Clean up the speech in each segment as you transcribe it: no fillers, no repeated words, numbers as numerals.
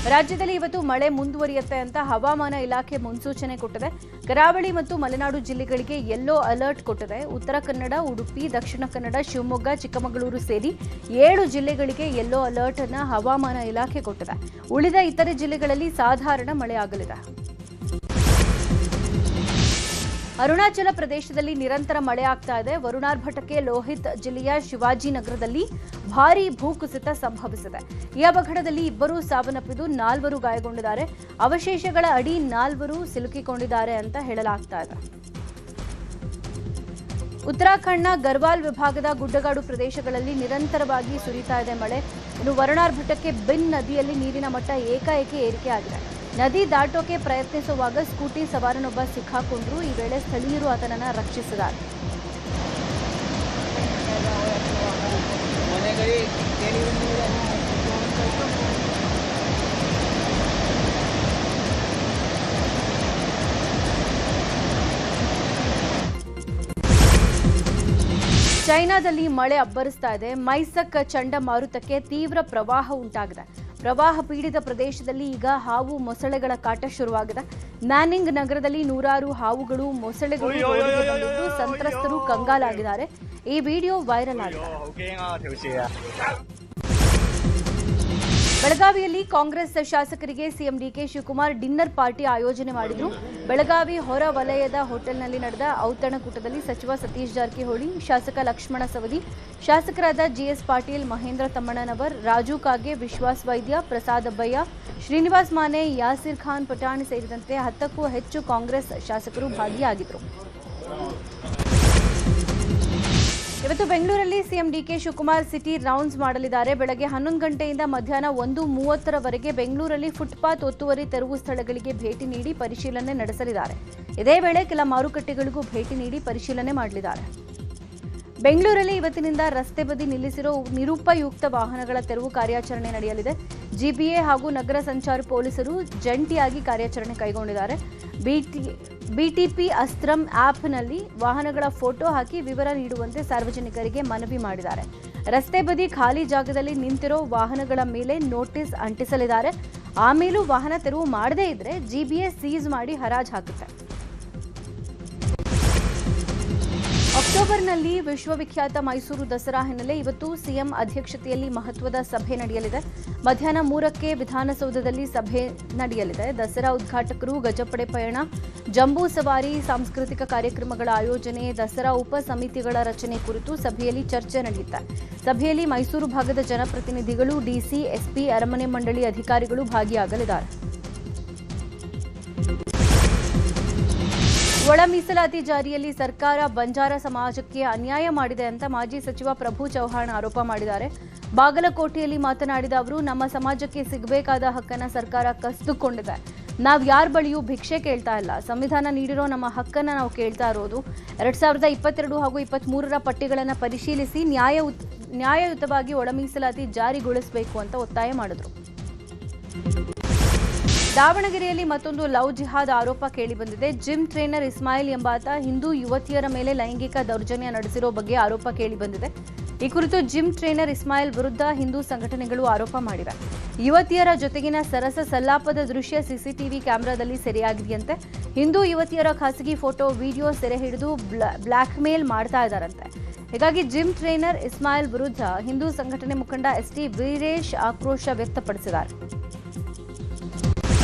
ರಾಜ್ಯದಲ್ಲಿ ಇವತ್ತು ಮಳೆ ಮುಂದುವರಿಯುತ್ತೆ ಅಂತ ಹವಾಮಾನ ಇಲಾಖೆ ಮುನ್ಸೂಚನೆ ಕೊಟ್ಟಿದೆ. ಕರಾವಳಿ ಮತ್ತು ಮಲೆನಾಡು ಜಿಲ್ಲೆಗಳಿಗೆ ಯೆಲ್ಲೋ ಅಲರ್ಟ್ ಕೊಟ್ಟಿದೆ. ಉತ್ತರ ಕನ್ನಡ, ಉಡುಪಿ, ದಕ್ಷಿಣ ಕನ್ನಡ, ಶಿವಮೊಗ್ಗ, ಚಿಕ್ಕಮಗಳೂರು ಸೇರಿ 7 ಜಿಲ್ಲೆಗಳಿಗೆ ಯೆಲ್ಲೋ ಅಲರ್ಟ್ ಅನ್ನು ಹವಾಮಾನ ಇಲಾಖೆ ಕೊಟ್ಟಿದೆ. ಉಳಿದ ಇತರೆ ಜಿಲ್ಲೆಗಳಲ್ಲಿ ಸಾಧಾರಣ ಮಳೆಯಾಗಲಿದೆ. ಅರುಣಾಚಲ ಪ್ರದೇಶದಲ್ಲಿ ನಿರಂತರ ಮಳೆ ಆಗ್ತಾ ಇದೆ. ವರುಣಾರ್ಭಟಕ್ಕೆ ಲೋಹಿತ್ ಜಿಲ್ಲೆಯ ಶಿವಾಜಿನಗರದಲ್ಲಿ ಭಾರೀ ಭೂಕುಸಿತ ಸಂಭವಿಸಿದೆ. ಈ ಅವಘಡದಲ್ಲಿ 2 ಸಾವನ್ನಪ್ಪಿದ್ದು 4 ಗಾಯಗೊಂಡಿದ್ದಾರೆ. ಅವಶೇಷಗಳ ಅಡಿ 4 ಸಿಲುಕಿಕೊಂಡಿದ್ದಾರೆ ಅಂತ ಹೇಳಲಾಗ್ತಾ ಇದೆ. ಉತ್ತರಾಖಂಡ್ನ ಗರ್ವಾಲ್ ವಿಭಾಗದ ಗುಡ್ಡಗಾಡು ಪ್ರದೇಶಗಳಲ್ಲಿ ನಿರಂತರವಾಗಿ ಸುರಿತಾ ಇದೆ ಮಳೆ. ಇನ್ನು ವರುಣಾರ್ಭಟಕ್ಕೆ ಬಿನ್ ನದಿಯಲ್ಲಿ ನೀರಿನ ಮಟ್ಟ ಏಕಾಏಕಿ ಏರಿಕೆಯಾಗಿದೆ. ನದಿ ದಾಟೋಕೆ ಪ್ರಯತ್ನಿಸುವಾಗ ಸ್ಕೂಟಿ ಸವಾರನೊಬ್ಬ ಸಿಕ್ಕಾಕೊಂಡ್ರು. ಈ ವೇಳೆ ಸ್ಥಳೀಯರು ಆತನನ್ನು ರಕ್ಷಿಸಿದ್ದಾರೆ. ಚೈನಾದಲ್ಲಿ ಮಳೆ ಅಬ್ಬರಿಸ್ತಾ ಇದೆ. ಮೈಸಕ್ ಚಂಡಮಾರುತಕ್ಕೆ ತೀವ್ರ ಪ್ರವಾಹ ಉಂಟಾಗಿದೆ. ಪ್ರವಾಹ ಪೀಡಿತ ಪ್ರದೇಶದಲ್ಲಿ ಈಗ ಹಾವು ಮೊಸಳೆಗಳ ಕಾಟ ಶುರುವಾಗಿದೆ. ನ್ಯಾನಿಂಗ್ ನಗರದಲ್ಲಿ 100 ಹಾವುಗಳು, ಮೊಸಳೆಗಳು ರೋಡಿಗೆ ಬಂದಿದ್ದು ಸಂತ್ರಸ್ತರು ಕಂಗಾಲಾಗಿದ್ದಾರೆ. ಈ ವಿಡಿಯೋ ವೈರಲ್ ಆಗಿದೆ. ಬೆಳಗಾವಿಯಲ್ಲಿ ಕಾಂಗ್ರೆಸ್ ಶಾಸಕರಿಗೆ CM DK Shivakumar dinner party ಆಯೋಜನೆ ಮಾಡಿದ್ರು. ಬೆಳಗಾವಿ ಹೊರ ವಲಯದ ಹೋಟೆಲ್ನಲ್ಲಿ ನಡೆದ ಔತಣಕೂಟದಲ್ಲಿ ಸಚಿವ ಸತೀಶ್ ಜಾರಕಿಹೊಳಿ, ಶಾಸಕ ಲಕ್ಷ್ಮಣ ಸವದಿ, ಶಾಸಕರಾದ ಜಿಎಸ್ ಪಾಟೀಲ್, ಮಹೇಂದ್ರ ತಮ್ಮಣ್ಣನವರ್, ರಾಜು ಕಾಗೆ, ವಿಶ್ವಾಸ್ ವೈದ್ಯ, ಪ್ರಸಾದ್ ಅಬ್ಬಯ್ಯ, ಶ್ರೀನಿವಾಸ್ ಮಾನೆ, ಯಾಸಿರ್ ಖಾನ್ ಪಠಾಣ್ ಸೇರಿದಂತೆ 10ಕ್ಕೂ ಹೆಚ್ಚು ಕಾಂಗ್ರೆಸ್ ಶಾಸಕರು ಭಾಗಿಯಾಗಿದ್ದರು. ಇವತ್ತು ಬೆಂಗಳೂರಲ್ಲಿ CM DK Shivakumar city rounds ಮಾಡಲಿದ್ದಾರೆ. ಬೆಳಗ್ಗೆ 11 ಗಂಟೆಯಿಂದ ಮಧ್ಯಾಹ್ನ 1:30ರವರೆಗೆ ಬೆಂಗಳೂರಲ್ಲಿ ಫುಟ್ಪಾತ್, ಒತ್ತುವರಿ ತೆರವು ಸ್ಥಳಗಳಿಗೆ ಭೇಟಿ ನೀಡಿ ಪರಿಶೀಲನೆ ನಡೆಸಲಿದ್ದಾರೆ. ಇದೇ ವೇಳೆ ಕೆಲ ಮಾರುಕಟ್ಟೆಗಳಿಗೂ ಭೇಟಿ ನೀಡಿ ಪರಿಶೀಲನೆ ಮಾಡಲಿದ್ದಾರೆ. ಬೆಂಗಳೂರಲ್ಲಿ ಇವತ್ತಿನಿಂದ ರಸ್ತೆ ಬದಿ ನಿಲ್ಲಿಸಿರೋ ನಿರುಪಯುಕ್ತ ವಾಹನಗಳ ತೆರವು ಕಾರ್ಯಾಚರಣೆ ನಡೆಯಲಿದೆ. ಜಿಬಿಎ ಹಾಗೂ ನಗರ ಸಂಚಾರ ಪೊಲೀಸರು ಜಂಟಿಯಾಗಿ ಕಾರ್ಯಾಚರಣೆ ಕೈಗೊಂಡಿದ್ದಾರೆ. ಬಿಟಿಪಿ ಅಸ್ತ್ರಂ ಆಪ್ನಲ್ಲಿ ವಾಹನಗಳ ಫೋಟೋ ಹಾಕಿ ವಿವರ ನೀಡುವಂತೆ ಸಾರ್ವಜನಿಕರಿಗೆ ಮನವಿ ಮಾಡಿದ್ದಾರೆ. ರಸ್ತೆ ಬದಿ ಖಾಲಿ ಜಾಗದಲ್ಲಿ ನಿಂತಿರೋ ವಾಹನಗಳ ಮೇಲೆ ನೋಟಿಸ್ ಅಂಟಿಸಲಿದ್ದಾರೆ. ಆಮೇಲೂ ವಾಹನ ತೆರವು ಮಾಡದೇ ಇದ್ರೆ ಜಿಬಿಎ ಸೀಸ್ ಮಾಡಿ ಹರಾಜು ಹಾಕುತ್ತೆ. ಅಕ್ಟೋಬರ್ನಲ್ಲಿ ವಿಶ್ವವಿಖ್ಯಾತ ಮೈಸೂರು ದಸರಾ ಹಿನ್ನೆಲೆ ಇವತ್ತು ಸಿಎಂ ಅಧ್ಯಕ್ಷತೆಯಲ್ಲಿ ಮಹತ್ವದ ಸಭೆ ನಡೆಯಲಿದೆ. ಮಧ್ಯಾಹ್ನ 3ಕ್ಕೆ ವಿಧಾನಸೌಧದಲ್ಲಿ ಸಭೆ ನಡೆಯಲಿದೆ. ದಸರಾ ಉದ್ಘಾಟಕರು, ಗಜಪಡೆ ಪಯಣ, ಜಂಬೂ ಸವಾರಿ, ಸಾಂಸ್ಕೃತಿಕ ಕಾರ್ಯಕ್ರಮಗಳ ಆಯೋಜನೆ, ದಸರಾ ಉಪ ಸಮಿತಿಗಳ ರಚನೆ ಕುರಿತು ಸಭೆಯಲ್ಲಿ ಚರ್ಚೆ ನಡೆಯುತ್ತೆ. ಸಭೆಯಲ್ಲಿ ಮೈಸೂರು ಭಾಗದ ಜನಪ್ರತಿನಿಧಿಗಳು, ಡಿಸಿ, ಎಸ್ಪಿ, ಅರಮನೆ ಮಂಡಳಿ ಅಧಿಕಾರಿಗಳು ಭಾಗಿಯಾಗಲಿದ್ದಾರೆ. ಒಳ ಮೀಸಲಾತಿ ಜಾರಿಯಲ್ಲಿ ಸರ್ಕಾರ ಬಂಜಾರ ಸಮಾಜಕ್ಕೆ ಅನ್ಯಾಯ ಮಾಡಿದೆ ಅಂತ ಮಾಜಿ ಸಚಿವ ಪ್ರಭು ಚೌಹಾಣ್ ಆರೋಪ ಮಾಡಿದ್ದಾರೆ. ಬಾಗಲಕೋಟೆಯಲ್ಲಿ ಮಾತನಾಡಿದ ಅವರು, ನಮ್ಮ ಸಮಾಜಕ್ಕೆ ಸಿಗಬೇಕಾದ ಹಕ್ಕನ್ನು ಸರ್ಕಾರ ಕಸಿದುಕೊಂಡಿದೆ. ನಾವು ಯಾರ ಬಳಿಯೂ ಭಿಕ್ಷೆ ಕೇಳ್ತಾ ಇಲ್ಲ. ಸಂವಿಧಾನ ನೀಡಿರೋ ನಮ್ಮ ಹಕ್ಕನ್ನು ನಾವು ಕೇಳ್ತಾ ಇರೋದು. 2022 ಹಾಗೂ 23ರ ಪಟ್ಟಿಗಳನ್ನು ಪರಿಶೀಲಿಸಿ ನ್ಯಾಯಯುತವಾಗಿ ಒಳ ಮೀಸಲಾತಿ ಜಾರಿಗೊಳಿಸಬೇಕು ಅಂತ ಒತ್ತಾಯ ಮಾಡಿದರು. ದಾವಣಗೆರೆಯಲ್ಲಿ ಮತ್ತೊಂದು ಲವ್ ಜಿಹಾದ್ ಆರೋಪ ಕೇಳಿಬಂದಿದೆ. ಜಿಮ್ ಟ್ರೇನರ್ ಇಸ್ಮಾಯಿಲ್ ಎಂಬಾತ ಹಿಂದೂ ಯುವತಿಯರ ಮೇಲೆ ಲೈಂಗಿಕ ದೌರ್ಜನ್ಯ ನಡೆಸಿರೋ ಬಗ್ಗೆ ಆರೋಪ ಕೇಳಿಬಂದಿದೆ. ಈ ಕುರಿತು ಜಿಮ್ ಟ್ರೇನರ್ ಇಸ್ಮಾಯಿಲ್ ವಿರುದ್ಧ ಹಿಂದೂ ಸಂಘಟನೆಗಳು ಆರೋಪ ಮಾಡಿವೆ. ಯುವತಿಯರ ಜೊತೆಗಿನ ಸರಸ ಸಲ್ಲಾಪದ ದೃಶ್ಯ ಸಿಸಿಟಿವಿ ಕ್ಯಾಮೆರಾದಲ್ಲಿ ಸೆರೆಯಾಗಿದೆಯಂತೆ. ಹಿಂದೂ ಯುವತಿಯರ ಖಾಸಗಿ ಫೋಟೋ, ವಿಡಿಯೋ ಸೆರೆ ಹಿಡಿದು ಬ್ಲಾಕ್ ಮೇಲ್ ಮಾಡ್ತಾ ಇದ್ದಾರಂತೆ. ಹೀಗಾಗಿ ಜಿಮ್ ಟ್ರೇನರ್ ಇಸ್ಮಾಯಿಲ್ ವಿರುದ್ಧ ಹಿಂದೂ ಸಂಘಟನೆ ಮುಖಂಡ ಎಸ್ಟಿ ವೀರೇಶ್ ಆಕ್ರೋಶ ವ್ಯಕ್ತಪಡಿಸಿದ್ದಾರೆ.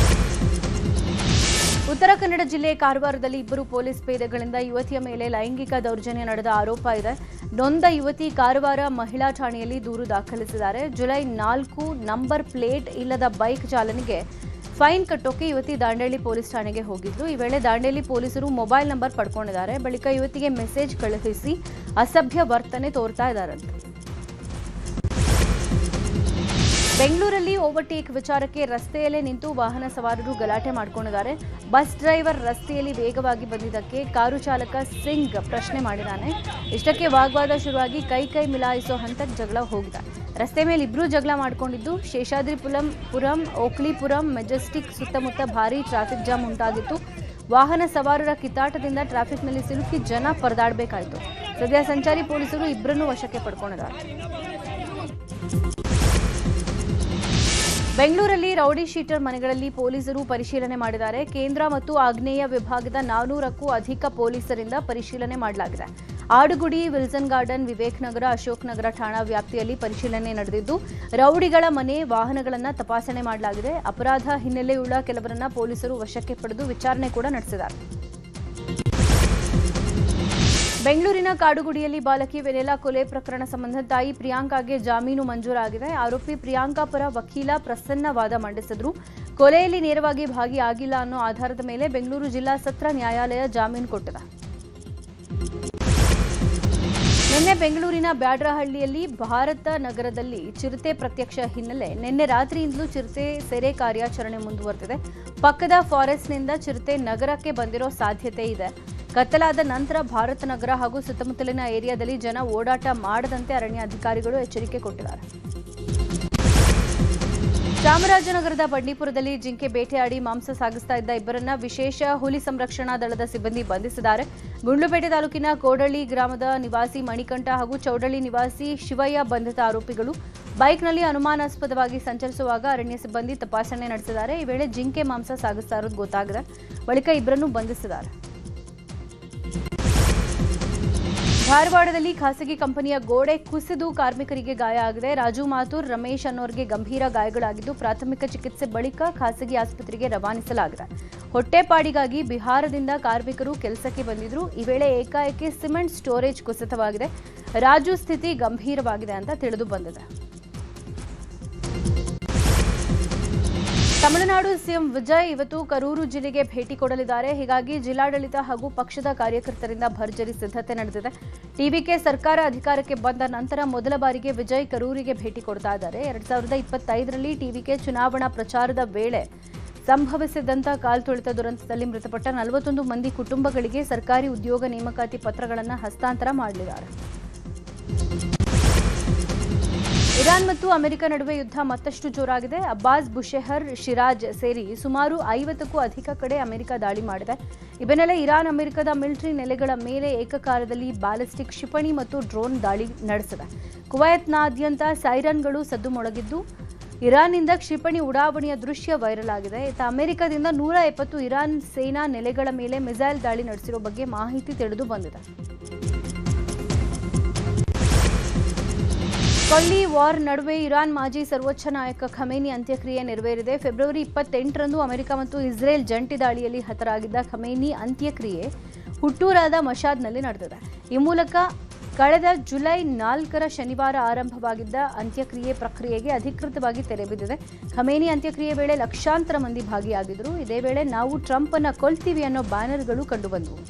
ಉತ್ತರ ಕನ್ನಡ ಜಿಲ್ಲೆ ಕಾರವಾರದಲ್ಲಿ 2 ಪೊಲೀಸ್ ಪೇದೆಗಳಿಂದ ಯುವತಿಯ ಮೇಲೆ ಲೈಂಗಿಕ ದೌರ್ಜನ್ಯ ನಡೆದ ಆರೋಪ ಇದೆ. ನೊಂದ ಯುವತಿ ಕಾರವಾರ ಮಹಿಳಾ ಠಾಣೆಯಲ್ಲಿ ದೂರು ದಾಖಲಿಸಿದ್ದಾರೆ. ಜುಲೈ 4 ನಂಬರ್ ಪ್ಲೇಟ್ ಇಲ್ಲದ ಬೈಕ್ ಚಾಲನೆಗೆ ಫೈನ್ ಕಟ್ಟೋಕೆ ಯುವತಿ ದಾಂಡೇಲಿ ಪೊಲೀಸ್ ಠಾಣೆಗೆ ಹೋಗಿದ್ರು. ಈ ವೇಳೆ ದಾಂಡೇಲಿ ಪೊಲೀಸರು ಮೊಬೈಲ್ ನಂಬರ್ ಪಡ್ಕೊಂಡಿದ್ದಾರೆ. ಬಳಿಕ ಯುವತಿಗೆ ಮೆಸೇಜ್ ಕಳುಹಿಸಿ ಅಸಭ್ಯ ವರ್ತನೆ ತೋರ್ತಾ ಇದ್ದಾರಂತೆ. ಬೆಂಗಳೂರಲ್ಲಿ ಓವರ್ಟೇಕ್ ವಿಚಾರಕ್ಕೆ ರಸ್ತೆಯಲ್ಲೇ ನಿಂತು ವಾಹನ ಸವಾರರು ಗಲಾಟೆ ಮಾಡಿಕೊಂಡಿದ್ದಾರೆ. ಬಸ್ ಡ್ರೈವರ್ ರಸ್ತೆಯಲ್ಲಿ ವೇಗವಾಗಿ ಬಂದಿದ್ದಕ್ಕೆ ಕಾರು ಚಾಲಕ ಸಿಂಗ್ ಪ್ರಶ್ನೆ ಮಾಡಿದ್ದಾನೆ. ಇಷ್ಟಕ್ಕೆ ವಾಗ್ವಾದ ಶುರುವಾಗಿ ಕೈ ಮಿಲಾಯಿಸೋ ಹಂತಕ್ಕೆ ಜಗಳ ಹೋಗಿದೆ. ರಸ್ತೆ ಮೇಲೆ ಇಬ್ಬರೂ ಜಗಳ ಮಾಡಿಕೊಂಡಿದ್ದು ಶೇಷಾದ್ರಿಪುರಂ, ಓಕ್ಲಿಪುರಂ, ಮೆಜೆಸ್ಟಿಕ್ ಸುತ್ತಮುತ್ತ ಭಾರೀ ಟ್ರಾಫಿಕ್ ಜಾಮ್ ಉಂಟಾಗಿತ್ತು. ವಾಹನ ಸವಾರರ ಕಿತ್ತಾಟದಿಂದ ಟ್ರಾಫಿಕ್ನಲ್ಲಿ ಸಿಲುಕಿ ಜನ ಪರದಾಡಬೇಕಾಯಿತು. ಸದ್ಯ ಸಂಚಾರಿ ಪೊಲೀಸರು ಇಬ್ಬರನ್ನೂ ವಶಕ್ಕೆ ಪಡ್ಕೊಂಡಿದ್ದಾರೆ. ಬೆಂಗಳೂರಲ್ಲಿ ರೌಡಿ ಶೀಟರ್ ಮನೆಗಳಲ್ಲಿ ಪೊಲೀಸರು ಪರಿಶೀಲನೆ ಮಾಡಿದ್ದಾರೆ. ಕೇಂದ್ರ ಮತ್ತು ಆಗ್ನೇಯ ವಿಭಾಗದ 400ಕ್ಕೂ ಅಧಿಕ ಪೊಲೀಸರಿಂದ ಪರಿಶೀಲನೆ ಮಾಡಲಾಗಿದೆ. ಆಡುಗುಡಿ, ವಿಲ್ಸನ್ ಗಾರ್ಡನ್, ವಿವೇಕ್ ನಗರ, ಅಶೋಕ್ ನಗರ ಠಾಣಾ ವ್ಯಾಪ್ತಿಯಲ್ಲಿ ಪರಿಶೀಲನೆ ನಡೆದಿದ್ದು, ರೌಡಿಗಳ ಮನೆ, ವಾಹನಗಳನ್ನು ತಪಾಸಣೆ ಮಾಡಲಾಗಿದೆ. ಅಪರಾಧ ಹಿನ್ನೆಲೆಯುಳ್ಳ ಕೆಲವರನ್ನ ಪೊಲೀಸರು ವಶಕ್ಕೆ ಪಡೆದು ವಿಚಾರಣೆ ಕೂಡ ನಡೆಸಿದ್ದಾರೆ. ಬೆಂಗಳೂರಿನ ಕಾಡುಗುಡಿಯಲ್ಲಿ ಬಾಲಕಿ ವೆನೆಲಾ ಕೊಲೆ ಪ್ರಕರಣ ಸಂಬಂಧ ತಾಯಿ ಪ್ರಿಯಾಂಕಾಗೆ ಜಾಮೀನು ಮಂಜೂರಾಗಿದೆ. ಆರೋಪಿ ಪ್ರಿಯಾಂಕಾ ಪರ ವಕೀಲ ಪ್ರಸನ್ನ ವಾದ ಮಂಡಿಸಿದ್ರು. ಕೊಲೆಯಲ್ಲಿ ನೇರವಾಗಿ ಭಾಗಿಯಾಗಿಲ್ಲ ಅನ್ನೋ ಆಧಾರದ ಮೇಲೆ ಬೆಂಗಳೂರು ಜಿಲ್ಲಾ ಸತ್ರ ನ್ಯಾಯಾಲಯ ಜಾಮೀನು ಕೊಟ್ಟಿದೆ. ನಿನ್ನೆ ಬೆಂಗಳೂರಿನ ಬ್ಯಾಡ್ರಹಳ್ಳಿಯಲ್ಲಿ ಭಾರತ ನಗರದಲ್ಲಿ ಚಿರತೆ ಪ್ರತ್ಯಕ್ಷ ಹಿನ್ನೆಲೆ ನಿನ್ನೆ ರಾತ್ರಿಯಿಂದಲೂ ಚಿರತೆ ಸೆರೆ ಕಾರ್ಯಾಚರಣೆ ಮುಂದುವರೆದಿದೆ. ಪಕ್ಕದ ಫಾರೆಸ್ಟ್ನಿಂದ ಚಿರತೆ ನಗರಕ್ಕೆ ಬಂದಿರೋ ಸಾಧ್ಯತೆ ಇದೆ. ಕತ್ತಲಾದ ನಂತರ ಭಾರತ ನಗರ ಹಾಗೂ ಸುತ್ತಮುತ್ತಲಿನ ಏರಿಯಾದಲ್ಲಿ ಜನ ಓಡಾಟ ಮಾಡದಂತೆ ಅರಣ್ಯ ಅಧಿಕಾರಿಗಳು ಎಚ್ಚರಿಕೆ ಕೊಟ್ಟಿದ್ದಾರೆ. ಚಾಮರಾಜನಗರದ ಬಂಡೀಪುರದಲ್ಲಿ ಜಿಂಕೆ ಬೇಟೆಯಾಡಿ ಮಾಂಸ ಸಾಗಿಸ್ತಾ ಇದ್ದ ಇಬ್ಬರನ್ನ ವಿಶೇಷ ಹುಲಿ ಸಂರಕ್ಷಣಾ ದಳದ ಸಿಬ್ಬಂದಿ ಬಂಧಿಸಿದ್ದಾರೆ. ಗುಂಡ್ಲುಪೇಟೆ ತಾಲೂಕಿನ ಕೋಡಳ್ಳಿ ಗ್ರಾಮದ ನಿವಾಸಿ ಮಣಿಕಂಠ ಹಾಗೂ ಚೌಡಳ್ಳಿ ನಿವಾಸಿ ಶಿವಯ್ಯ ಬಂಧಿತ ಆರೋಪಿಗಳು ಬೈಕ್ನಲ್ಲಿ ಅನುಮಾನಾಸ್ಪದವಾಗಿ ಸಂಚರಿಸುವಾಗ ಅರಣ್ಯ ಸಿಬ್ಬಂದಿ ತಪಾಸಣೆ ನಡೆಸಿದ್ದಾರೆ. ಈ ವೇಳೆ ಜಿಂಕೆ ಮಾಂಸ ಸಾಗಿಸ್ತಾ ಇರೋದು ಗೊತ್ತಾಗಿದೆ. ಬಳಿಕ ಇಬ್ಬರನ್ನು ಬಂಧಿಸಿದ್ದಾರೆ. ಧಾರವಾಡದಲ್ಲಿ ಖಾಸಗಿ ಕಂಪನಿಯ ಗೋಡೆ ಕುಸಿದು ಕಾರ್ಮಿಕರಿಗೆ ಗಾಯ ಆಗಿದೆ. ರಾಜು ಮಾಥೂರ್, ರಮೇಶ್ ಅನ್ನೋರಿಗೆ ಗಂಭೀರ ಗಾಯಗಳಾಗಿದ್ದು ಪ್ರಾಥಮಿಕ ಚಿಕಿತ್ಸೆ ಬಳಿಕ ಖಾಸಗಿ ಆಸ್ಪತ್ರೆಗೆ ರವಾನಿಸಲಾಗಿದೆ. ಹೊಟ್ಟೆಪಾಡಿಗಾಗಿ ಬಿಹಾರದಿಂದ ಕಾರ್ಮಿಕರು ಕೆಲಸಕ್ಕೆ ಬಂದಿದ್ರು. ಈ ವೇಳೆ ಏಕಾಏಕಿ ಸಿಮೆಂಟ್ ಸ್ಟೋರೇಜ್ ಕುಸಿತವಾಗಿದೆ. ರಾಜು ಸ್ಥಿತಿ ಗಂಭೀರವಾಗಿದೆ ಅಂತ ತಿಳಿದು ಬಂದಿದೆ. ತಮಿಳುನಾಡು ಸಿಎಂ ವಿಜಯ್ ಇವತ್ತು ಕರೂರು ಜಿಲ್ಲೆಗೆ ಭೇಟಿ ಕೊಡಲಿದ್ದಾರೆ. ಹೀಗಾಗಿ ಜಿಲ್ಲಾಡಳಿತ ಹಾಗೂ ಪಕ್ಷದ ಕಾರ್ಯಕರ್ತರಿಂದ ಭರ್ಜರಿ ಸಿದ್ಧತೆ ನಡೆದಿದೆ. ಟಿವಿಕೆ ಸರ್ಕಾರ ಅಧಿಕಾರಕ್ಕೆ ಬಂದ ನಂತರ ಮೊದಲ ಬಾರಿಗೆ ವಿಜಯ್ ಕರೂರಿಗೆ ಭೇಟಿ ಕೊಡ್ತಾ ಇದ್ದಾರೆ. 2025ರಲ್ಲಿ ಟಿವಿಕೆ ಚುನಾವಣಾ ಪ್ರಚಾರದ ವೇಳೆ ಸಂಭವಿಸಿದಂಥ ಕಾಲ್ತುಳಿತ ದುರಂತದಲ್ಲಿ ಮೃತಪಟ್ಟ 41 ಮಂದಿ ಕುಟುಂಬಗಳಿಗೆ ಸರ್ಕಾರಿ ಉದ್ಯೋಗ ನೇಮಕಾತಿ ಪತ್ರಗಳನ್ನು ಹಸ್ತಾಂತರ ಮಾಡಲಿದ್ದಾರೆ. ಇರಾನ್ ಮತ್ತು ಅಮೆರಿಕ ನಡುವೆ ಯುದ್ಧ ಮತ್ತಷ್ಟು ಜೋರಾಗಿದೆ. ಅಬ್ಬಾಸ್ ಬುಷೆಹರ್, ಶಿರಾಜ್ ಸೇರಿ ಸುಮಾರು 50ಕ್ಕೂ ಅಧಿಕ ಕಡೆ ಅಮೆರಿಕ ದಾಳಿ ಮಾಡಿದೆ. ಈ ಬೆನ್ನಲ್ಲೇ ಇರಾನ್ ಅಮೆರಿಕದ ಮಿಲಿಟರಿ ನೆಲೆಗಳ ಮೇಲೆ ಏಕಕಾಲದಲ್ಲಿ ಬ್ಯಾಲಿಸ್ಟಿಕ್ ಕ್ಷಿಪಣಿ ಮತ್ತು ಡ್ರೋನ್ ದಾಳಿ ನಡೆಸಿದೆ. ಕುವೈತ್ನಾದ್ಯಂತ ಸೈರನ್ಗಳು ಸದ್ದು ಮೊಳಗಿದ್ದು ಇರಾನ್ನಿಂದ ಕ್ಷಿಪಣಿ ಉಡಾವಣೆಯ ದೃಶ್ಯ ವೈರಲ್ ಆಗಿದೆ. ಇತ್ತ ಅಮೆರಿಕದಿಂದ 170 ಇರಾನ್ ಸೇನಾ ನೆಲೆಗಳ ಮೇಲೆ ಮಿಸೈಲ್ ದಾಳಿ ನಡೆಸಿರೋ ಬಗ್ಗೆ ಮಾಹಿತಿ ತಿಳಿದು ಬಂದಿದೆ. ಕೊಲ್ಲಿ ವಾರ್ ನಡುವೆ ಇರಾನ್ ಮಾಜಿ ಸರ್ವೋಚ್ಚ ನಾಯಕ ಖಮೇನಿ ಅಂತ್ಯಕ್ರಿಯೆ ನೆರವೇರಿದೆ. ಫೆಬ್ರವರಿ 28ರಂದು ಅಮೆರಿಕ ಮತ್ತು ಇಸ್ರೇಲ್ ಜಂಟಿ ದಾಳಿಯಲ್ಲಿ ಹತರಾಗಿದ್ದ ಖಮೇನಿ ಅಂತ್ಯಕ್ರಿಯೆ ಹುಟ್ಟೂರಾದ ಮಶಾದ್ನಲ್ಲಿ ನಡೆದಿದೆ. ಈ ಮೂಲಕ ಕಳೆದ ಜುಲೈ 4ರ ಶನಿವಾರ ಆರಂಭವಾಗಿದ್ದ ಅಂತ್ಯಕ್ರಿಯೆ ಪ್ರಕ್ರಿಯೆಗೆ ಅಧಿಕೃತವಾಗಿ ತೆರೆ ಬಿದ್ದಿದೆ. ಖಮೇನಿ ಅಂತ್ಯಕ್ರಿಯೆ ವೇಳೆ ಲಕ್ಷಾಂತರ ಮಂದಿ ಭಾಗಿಯಾಗಿದ್ದರು. ಇದೇ ವೇಳೆ ನಾವು ಟ್ರಂಪ್ ಅನ್ನ ಕೊಲ್ತೀವಿ ಅನ್ನೋ ಬ್ಯಾನರ್ಗಳು ಕಂಡುಬಂದವು.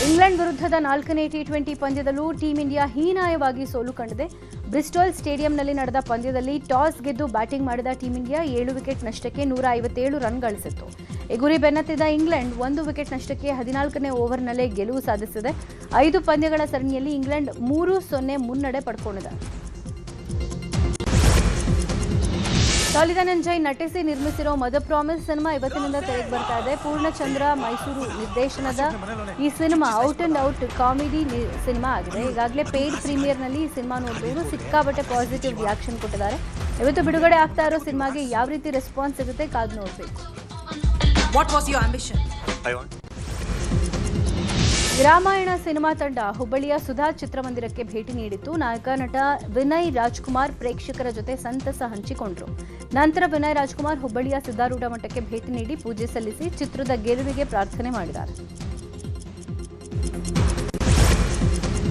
ಇಂಗ್ಲೆಂಡ್ ವಿರುದ್ಧದ 4ನೇ ಟಿ20 ಪಂದ್ಯದಲ್ಲೂ ಟೀಂ ಇಂಡಿಯಾ ಹೀನಾಯವಾಗಿ ಸೋಲು ಕಂಡಿದೆ. ಬ್ರಿಸ್ಟೋಲ್ ಸ್ಟೇಡಿಯಂನಲ್ಲಿ ನಡೆದ ಪಂದ್ಯದಲ್ಲಿ ಟಾಸ್ ಗೆದ್ದು ಬ್ಯಾಟಿಂಗ್ ಮಾಡಿದ ಟೀಂ ಇಂಡಿಯಾ 7 ವಿಕೆಟ್ ನಷ್ಟಕ್ಕೆ 157 ರನ್ ಗಳಿಸಿತ್ತು. ಈ ಗುರಿ ಬೆನ್ನತ್ತಿದ ಇಂಗ್ಲೆಂಡ್ 1 ವಿಕೆಟ್ ನಷ್ಟಕ್ಕೆ 14ನೇ ಓವರ್ನಲ್ಲೇ ಗೆಲುವು ಸಾಧಿಸಿದೆ. 5 ಪಂದ್ಯಗಳ ಸರಣಿಯಲ್ಲಿ ಇಂಗ್ಲೆಂಡ್ 3-0 ಮುನ್ನಡೆ ಪಡ್ಕೊಂಡಿದೆ. ಧನಂಜಯ್ ನಟಿಸಿ ನಿರ್ಮಿಸಿರೋ ಮದ ಪ್ರಾಮಿಸ್ ಸಿನಿಮಾ ಇವತ್ತಿನಿಂದ ತೆರೆಗೆ ಬರ್ತಾ ಇದೆ. ಪೂರ್ಣಚಂದ್ರ ಮೈಸೂರು ನಿರ್ದೇಶನದ ಈ cinema out and out comedy cinema ಆಗಿದೆ. ಈಗಾಗಲೇ ಪೇಯ್ಡ್ ಪ್ರೀಮಿಯರ್ನಲ್ಲಿ ಈ ಸಿನಿಮಾ ನೋಡಿದವರು ಸಿಕ್ಕಾಪಟ್ಟೆ ಪಾಸಿಟಿವ್ ರಿಯಾಕ್ಷನ್ ಕೊಟ್ಟಿದ್ದಾರೆ. ಇವತ್ತು ಬಿಡುಗಡೆ ಆಗ್ತಾ ಇರೋ ಸಿನಿಮಾಗೆ ಯಾವ ರೀತಿ ರೆಸ್ಪಾನ್ಸ್ ಸಿಗುತ್ತೆ ಕಾದು ನೋಡಬೇಕು. ರಾಮಾಯಣ ಸಿನಿಮಾ ತಂಡ ಹುಬ್ಬಳ್ಳಿಯ ಸುಧಾ ಚಿತ್ರಮಂದಿರಕ್ಕೆ ಭೇಟಿ ನೀಡಿತ್ತು. ನಾಯಕ ನಟ ವಿನಯ್ ರಾಜ್ಕುಮಾರ್ ಪ್ರೇಕ್ಷಕರ ಜೊತೆ ಸಂತಸ ಹಂಚಿಕೊಂಡರು. ನಂತರ ವಿನಯ್ ರಾಜ್ಕುಮಾರ್ ಹುಬ್ಬಳ್ಳಿಯ ಸಿದ್ದಾರೂಢ ಮಠಕ್ಕೆ ಭೇಟಿ ನೀಡಿ ಪೂಜೆ ಸಲ್ಲಿಸಿ ಚಿತ್ರದ ಗೆಲುವಿಗೆ ಪ್ರಾರ್ಥನೆ ಮಾಡಿದ್ದಾರೆ.